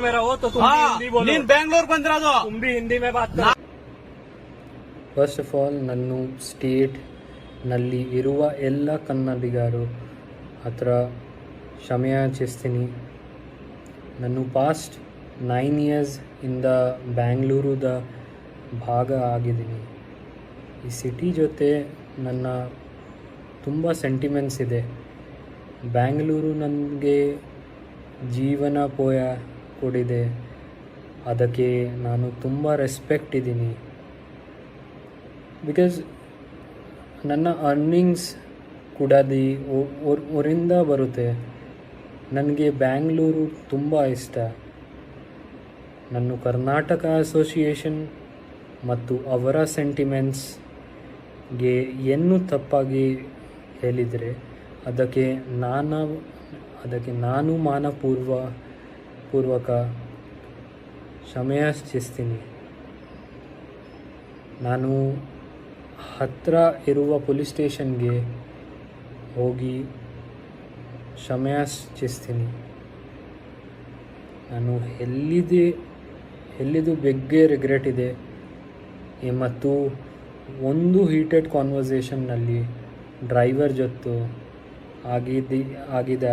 मेरा हो तो तुम भी हिंदी बोलो। ನೀನ್ ಬೆಂಗಳೂರು ಬಂದಿರೋದು तुम भी हिंदी में बात करो। ಫಸ್ಟ್ ಆಫ್ ಆಲ್ ನನ್ನ ಸ್ಟೇಟ್ನಲ್ಲಿ ಇರುವ ಎಲ್ಲ ಕನ್ನಡಿಗರು ಹತ್ರ ಕ್ಷಮೆಯಾಚಿಸ್ತೀನಿ. ನಾನು ಪಾಸ್ಟ್ 9 years ಇಂದ ಬ್ಯಾಂಗ್ಳೂರುದ ಭಾಗ ಆಗಿದ್ದೀನಿ. ಈ ಸಿಟಿ ಜೊತೆ ನನ್ನ ತುಂಬ ಸೆಂಟಿಮೆಂಟ್ಸ್ ಇದೆ. ಬ್ಯಾಂಗ್ಳೂರು ನನಗೆ ಜೀವನ ಕೊಡಿದೆ. ಅದಕ್ಕೆ ನಾನು ತುಂಬ ರೆಸ್ಪೆಕ್ಟ್ ಇದ್ದೀನಿ. ಬಿಕಾಸ್ ನನ್ನ ಅರ್ನಿಂಗ್ಸ್ ಕೂಡ ಊರಿಂದ ಬರುತ್ತೆ. ನನಗೆ ಬ್ಯಾಂಗ್ಳೂರು ತುಂಬ ಇಷ್ಟ. ನಾನು ಕರ್ನಾಟಕ ಅಸೋಸಿಯೇಷನ್ ಮತ್ತು ಅವರ ಸೆಂಟಿಮೆಂಟ್ಸ್ಗೆ ಏನು ತಪ್ಪಾಗಿ ಹೇಳಿದರೆ ಅದಕ್ಕೆ ನಾನು ಪೂರ್ವಕ ಕ್ಷಮೆಯಾಚಿಸ್ತೀನಿ. ನಾನು ಹತ್ತಿರ ಇರುವ ಪೊಲೀಸ್ ಸ್ಟೇಷನ್ಗೆ ಹೋಗಿ ಕ್ಷಮೆಯಾಚಿಸ್ತೀನಿ. ನಾನು ಎಲ್ಲಿದು ಬಗ್ಗೆ ರಿಗ್ರೆಟ್ ಇದೆ. ಮತ್ತು ಒಂದು ಹೀಟೆಡ್ ಕಾನ್ವರ್ಸೇಷನ್ನಲ್ಲಿ ಡ್ರೈವರ್ ಜೊತೆ ಆಗಿದ